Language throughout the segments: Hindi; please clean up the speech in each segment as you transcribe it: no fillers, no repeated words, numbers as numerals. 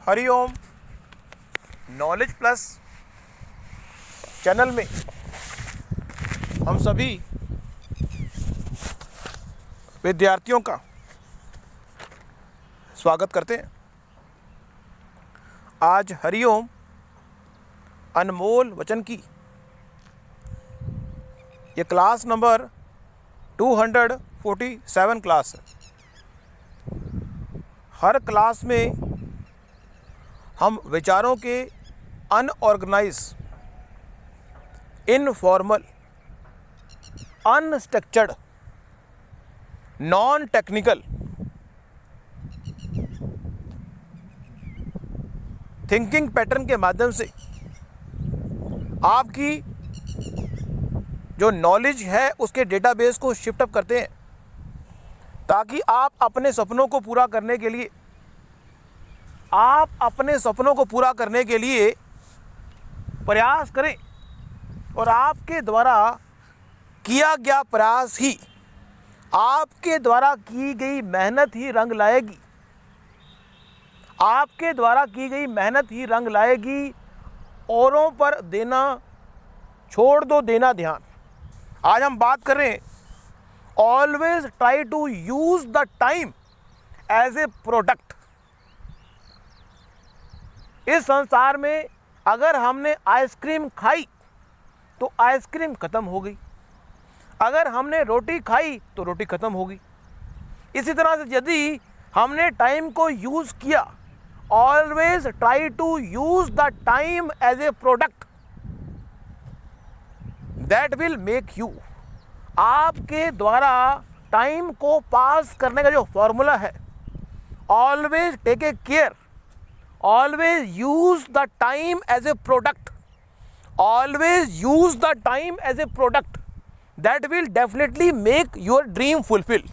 हरिओम नॉलेज प्लस चैनल में हम सभी विद्यार्थियों का स्वागत करते हैं। आज हरिओम अनमोल वचन की ये क्लास नंबर 247 क्लास है। हर क्लास में हम विचारों के unorganise, informal, unstructured, non technical thinking pattern के माध्यम से आपकी जो नॉलेज है उसके डेटाबेस को शिफ्ट अप करते हैं, ताकि आप अपने सपनों को पूरा करने के लिए प्रयास करें और आपके द्वारा किया गया प्रयास ही, आपके द्वारा की गई मेहनत ही रंग लाएगी। आपके द्वारा की गई मेहनत ही रंग लाएगी। औरों पर देना छोड़ दो, देना ध्यान। आज हम बात कर रहे हैं, always try to use the time as a product. इस संसार में अगर हमने आइसक्रीम खाई तो आइसक्रीम खत्म हो गई, अगर हमने रोटी खाई तो रोटी खत्म हो गई। इसी तरह से यदि हमने टाइम को यूज किया, always try to use the time as a product, that will make you. आपके द्वारा टाइम को पास करने का जो फॉर्मूला है, always take a care, always use the time as a product, always use the time as a product, that will definitely make your dream fulfil.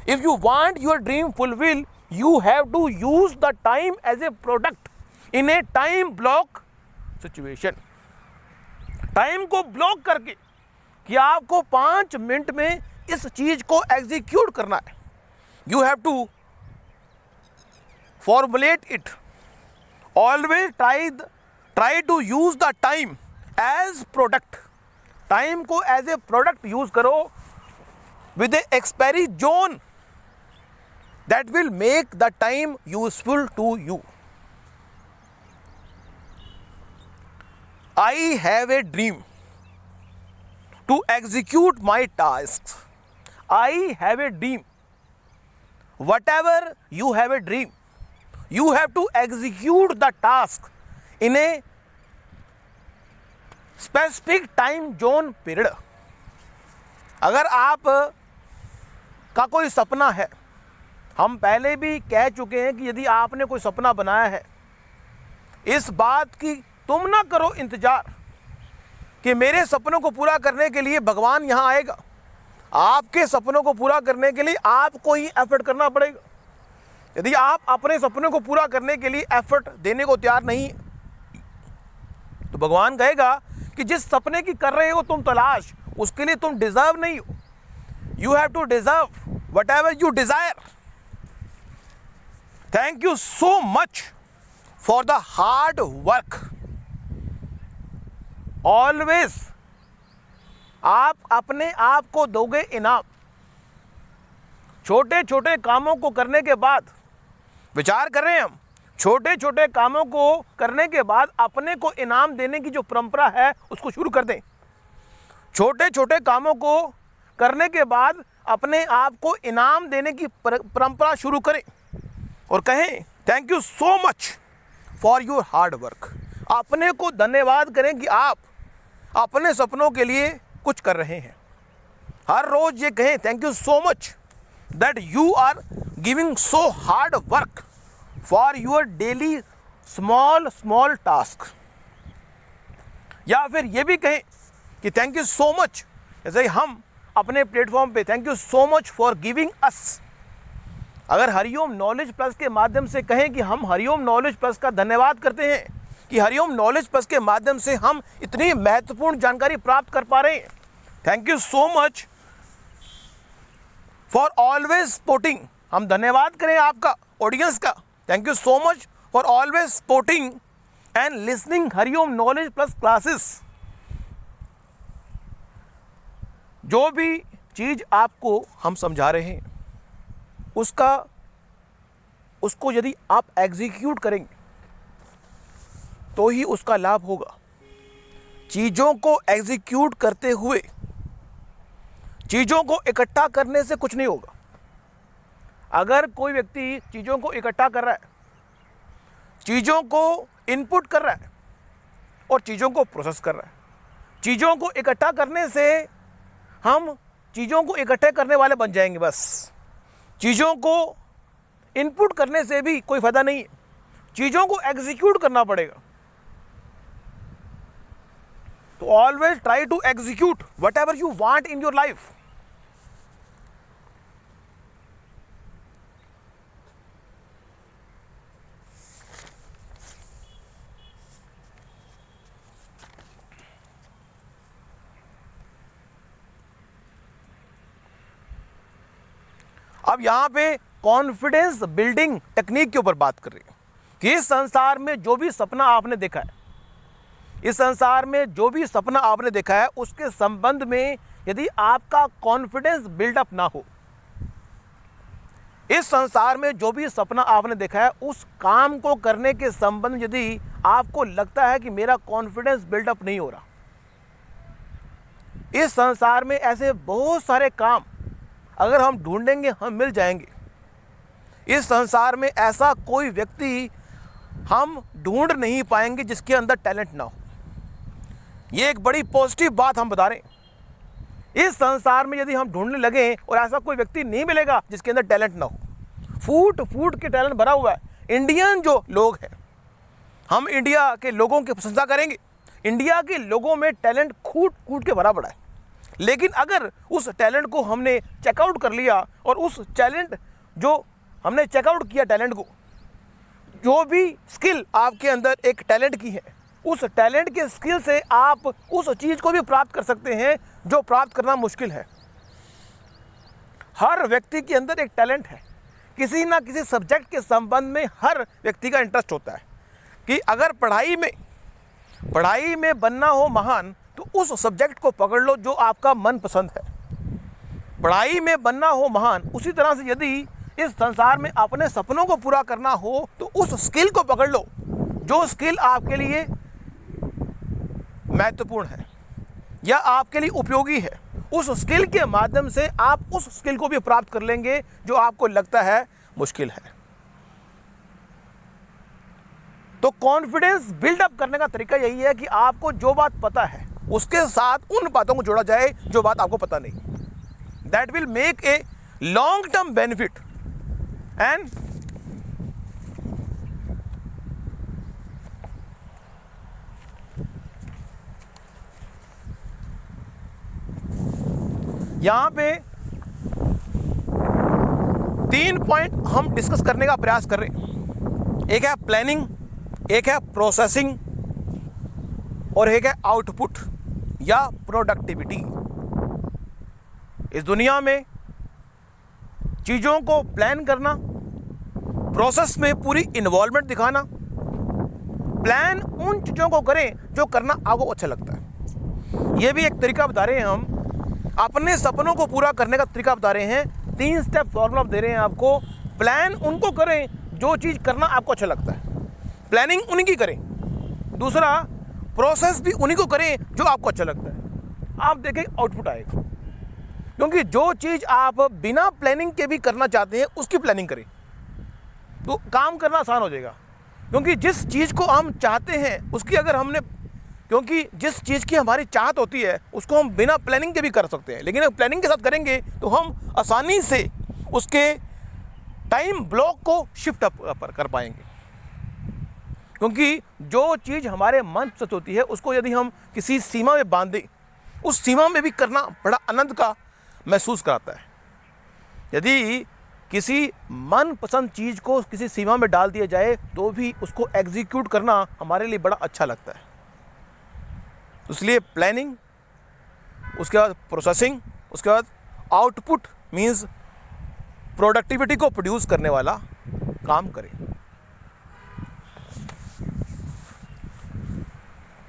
If you want your dream fulfil, you have to use the time as a product in a time block situation। Time को ब्लॉक करके कि आपको 5 मिनट में इस चीज को एग्जीक्यूट करना है। You have to formulate it. Always try to use the time as product. Time को एज ए प्रोडक्ट यूज करो with a expiry zone that will make the time useful to you। I have a dream to execute my tasks। I have a dream। Whatever you have a dream, you have to execute the task in a specific time zone period। अगर आप का कोई सपना है, हम पहले भी कह चुके हैं कि यदि आपने कोई सपना बनाया है, इस बात की तुम ना करो इंतजार कि मेरे सपनों को पूरा करने के लिए भगवान यहाँ आएगा। आपके सपनों को पूरा करने के लिए आपको ही एफर्ट करना पड़ेगा। यदि आप अपने सपनों को पूरा करने के लिए एफर्ट देने को तैयार नहीं है, तो भगवान कहेगा कि जिस सपने की कर रहे हो तुम तलाश, उसके लिए तुम डिजर्व नहीं हो। You have to deserve whatever you desire. Thank you so much for the hard work। Always आप अपने आप को दोगे इनाम। छोटे छोटे कामों को करने के बाद, विचार कर रहे हैं हम, छोटे छोटे कामों को करने के बाद अपने को इनाम देने की जो परंपरा है उसको शुरू कर दें। छोटे छोटे कामों को करने के बाद अपने आप को इनाम देने की परंपरा शुरू करें और कहें thank you so much for your hard work. अपने को धन्यवाद करें कि आप अपने सपनों के लिए कुछ कर रहे हैं। हर रोज ये कहें thank you so much that you are giving so hard work for your daily small task. या फिर ये भी कहें कि थैंक यू सो मच, जैसे हम अपने प्लेटफॉर्म पे thank you so much for giving us. अगर हरिओम नॉलेज प्लस के माध्यम से कहें कि हम हरिओम नॉलेज प्लस का धन्यवाद करते हैं कि हरिओम नॉलेज प्लस के माध्यम से हम इतनी महत्वपूर्ण जानकारी प्राप्त कर पा रहे हैं। Thank you so much for always supporting. हम धन्यवाद करें आपका, ऑडियंस का, thank you so much for always supporting and listening Hariom Knowledge Plus classes. जो भी चीज़ आपको हम समझा रहे हैं उसको यदि आप एग्जीक्यूट करेंगे तो ही उसका लाभ होगा। चीज़ों को एग्जीक्यूट करते हुए चीज़ों को इकट्ठा करने से कुछ नहीं होगा। अगर कोई व्यक्ति चीज़ों को इकट्ठा कर रहा है, चीज़ों को इनपुट कर रहा है और चीज़ों को प्रोसेस कर रहा है, चीज़ों को इकट्ठा करने से हम चीज़ों को इकट्ठे करने वाले बन जाएंगे बस। चीज़ों को इनपुट करने से भी कोई फ़ायदा नहीं है, चीज़ों को एग्जीक्यूट करना पड़ेगा। तो always try to execute whatever you want in your life. अब यहां पे कॉन्फिडेंस बिल्डिंग टेक्निक के ऊपर बात कर रही है कि इस संसार में जो भी सपना आपने देखा है, इस संसार में जो भी सपना आपने देखा है उसके संबंध में यदि आपका कॉन्फिडेंस बिल्डअप ना हो, इस संसार में जो भी सपना आपने देखा है उस काम को करने के संबंध में यदि आपको लगता है कि मेरा कॉन्फिडेंस बिल्डअप नहीं हो रहा, इस संसार में ऐसे बहुत सारे काम अगर हम ढूंढेंगे हम मिल जाएंगे। इस संसार में ऐसा कोई व्यक्ति हम ढूंढ नहीं पाएंगे जिसके अंदर टैलेंट ना हो। ये एक बड़ी पॉजिटिव बात हम बता रहे हैं। इस संसार में यदि हम ढूंढने लगे और ऐसा कोई व्यक्ति नहीं मिलेगा जिसके अंदर टैलेंट ना हो। फूट के टैलेंट भरा हुआ है। इंडियन जो लोग हैं, हम इंडिया के लोगों की प्रशंसा करेंगे। इंडिया के लोगों में टैलेंट कूट के भरा पड़ा है, लेकिन अगर उस टैलेंट को हमने चेकआउट कर लिया और उस टैलेंट जो हमने चेकआउट किया, टैलेंट को, जो भी स्किल आपके अंदर एक टैलेंट की है, उस टैलेंट के स्किल से आप उस चीज़ को भी प्राप्त कर सकते हैं जो प्राप्त करना मुश्किल है। हर व्यक्ति के अंदर एक टैलेंट है। किसी ना किसी सब्जेक्ट के संबंध में हर व्यक्ति का इंटरेस्ट होता है कि अगर पढ़ाई में बनना हो महान तो उस सब्जेक्ट को पकड़ लो जो आपका मन पसंद है। पढ़ाई में बनना हो महान, उसी तरह से यदि इस संसार में अपने सपनों को पूरा करना हो तो उस स्किल को पकड़ लो जो स्किल आपके लिए महत्वपूर्ण है या आपके लिए उपयोगी है। उस स्किल के माध्यम से आप उस स्किल को भी प्राप्त कर लेंगे जो आपको लगता है मुश्किल है। तो कॉन्फिडेंस बिल्डअप करने का तरीका यही है कि आपको जो बात पता है उसके साथ उन बातों को जोड़ा जाए जो बात आपको पता नहीं। That will make a long term benefit and यहां पे 3 पॉइंट हम डिस्कस करने का प्रयास कर रहे हैं। एक है प्लानिंग, एक है प्रोसेसिंग और एक है आउटपुट या प्रोडक्टिविटी। इस दुनिया में चीज़ों को प्लान करना, प्रोसेस में पूरी इन्वॉल्वमेंट दिखाना, प्लान उन चीज़ों को करें जो करना आपको अच्छा लगता है। ये भी एक तरीका बता रहे हैं हम, अपने सपनों को पूरा करने का तरीका बता रहे हैं। 3 स्टेप फॉर्मूला दे रहे हैं आपको। प्लान उनको करें जो चीज़ करना आपको अच्छा लगता है, प्लानिंग उन्हीं की करें। दूसरा, प्रोसेस भी उन्हीं को करें जो आपको अच्छा लगता है। आप देखें आउटपुट आएगा, क्योंकि जो चीज़ आप बिना प्लानिंग के भी करना चाहते हैं उसकी प्लानिंग करें तो काम करना आसान हो जाएगा। क्योंकि जिस चीज़ को हम चाहते हैं उसकी अगर हमने, क्योंकि जिस चीज़ की हमारी चाहत होती है उसको हम बिना प्लानिंग के भी कर सकते हैं, लेकिन अगर प्लानिंग के साथ करेंगे तो हम आसानी से उसके टाइम ब्लॉक को शिफ्ट अप कर पाएंगे। क्योंकि जो चीज़ हमारे मन पसंद होती है उसको यदि हम किसी सीमा में बांध दें, उस सीमा में भी करना बड़ा आनंद का महसूस कराता है। यदि किसी मनपसंद चीज़ को किसी सीमा में डाल दिया जाए तो भी उसको एग्जीक्यूट करना हमारे लिए बड़ा अच्छा लगता है। इसलिए प्लानिंग, उसके बाद प्रोसेसिंग, उसके बाद आउटपुट मीन्स प्रोडक्टिविटी को प्रोड्यूस करने वाला काम करें।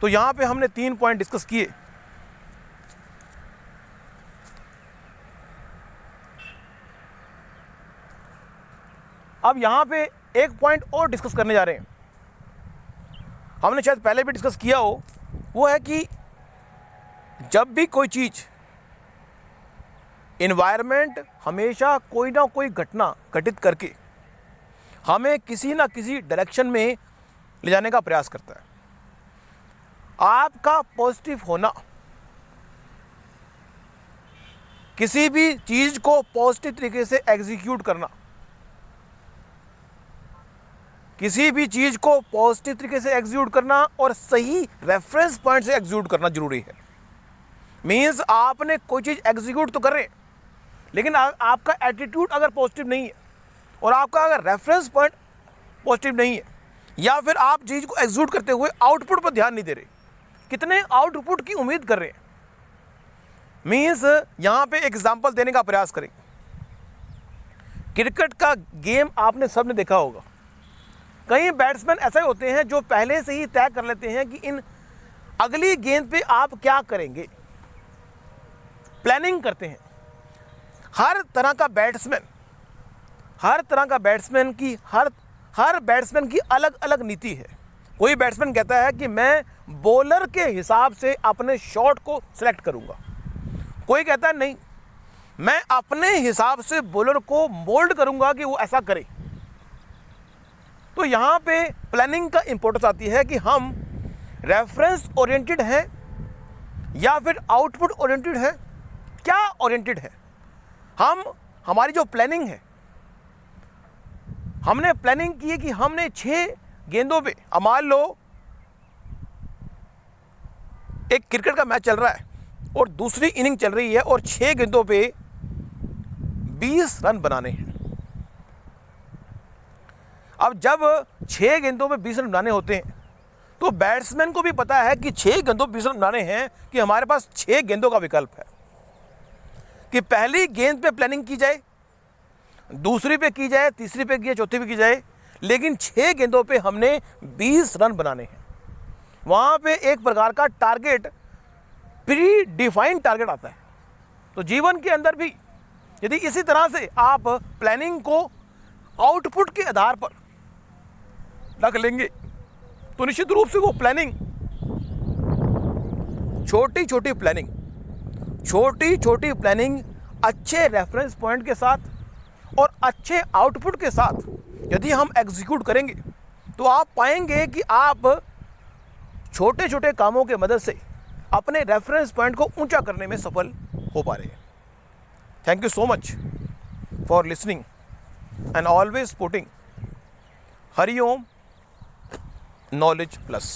तो यहाँ पे हमने 3 पॉइंट डिस्कस किए। अब यहाँ पे एक पॉइंट और डिस्कस करने जा रहे हैं, हमने शायद पहले भी डिस्कस किया हो। वो है कि जब भी कोई चीज़, एनवायरनमेंट हमेशा कोई ना कोई घटना घटित करके हमें किसी ना किसी डायरेक्शन में ले जाने का प्रयास करता है। आपका पॉजिटिव होना, किसी भी चीज़ को पॉजिटिव तरीके से एग्जीक्यूट करना, किसी भी चीज़ को पॉजिटिव तरीके से एग्जीक्यूट करना और सही रेफरेंस पॉइंट से एग्जीक्यूट करना जरूरी है। मीन्स आपने कोई चीज़ एग्जीक्यूट तो कर रहे हैं, लेकिन आपका एटीट्यूड अगर पॉजिटिव नहीं है और आपका अगर रेफरेंस पॉइंट पॉजिटिव नहीं है, या फिर आप चीज़ को एग्जीक्यूट करते हुए आउटपुट पर ध्यान नहीं दे रहे, कितने आउटपुट की उम्मीद कर रहे हैं। मीन्स यहाँ पे एग्जांपल देने का प्रयास करें। क्रिकेट का गेम आपने सबने देखा होगा। कई बैट्समैन ऐसे होते हैं जो पहले से ही तय कर लेते हैं कि इन अगली गेंद पे आप क्या करेंगे, प्लानिंग करते हैं। हर तरह का बैट्समैन की हर बैट्समैन की अलग अलग नीति है। कोई बैट्समैन कहता है कि मैं बॉलर के हिसाब से अपने शॉट को सिलेक्ट करूंगा, कोई कहता है नहीं, मैं अपने हिसाब से बॉलर को मोल्ड करूंगा कि वो ऐसा करे। तो यहाँ पे प्लानिंग का इंपॉर्टेंस आती है कि हम रेफरेंस ओरिएंटेड हैं या फिर आउटपुट ओरिएंटेड है। क्या ओरिएंटेड है? हमारी जो प्लानिंग है, हमने प्लानिंग की है कि हमने 6 गेंदों पे, मान लो एक क्रिकेट का मैच चल रहा है और दूसरी इनिंग चल रही है और 6 गेंदों पे 20 रन बनाने हैं। अब जब 6 गेंदों पे 20 रन बनाने होते हैं तो बैट्समैन को भी पता है कि 6 गेंदों पे 20 रन बनाने हैं, कि हमारे पास 6 गेंदों का विकल्प है कि पहली गेंद पे प्लानिंग की जाए, दूसरी पे की जाए, तीसरी पे की जाए, चौथी पे की जाए, लेकिन 6 गेंदों पे हमने 20 रन बनाने हैं। वहाँ पे एक प्रकार का टारगेट, प्री डिफाइंड टारगेट आता है। तो जीवन के अंदर भी यदि इसी तरह से आप प्लानिंग को आउटपुट के आधार पर रख लेंगे तो निश्चित रूप से वो प्लानिंग, छोटी छोटी प्लानिंग अच्छे रेफरेंस पॉइंट के साथ और अच्छे आउटपुट के साथ यदि हम एग्जीक्यूट करेंगे तो आप पाएंगे कि आप छोटे छोटे कामों के मदद से अपने रेफरेंस पॉइंट को ऊंचा करने में सफल हो पा रहे हैं। Thank you so much for listening and always putting Hari Om Knowledge Plus.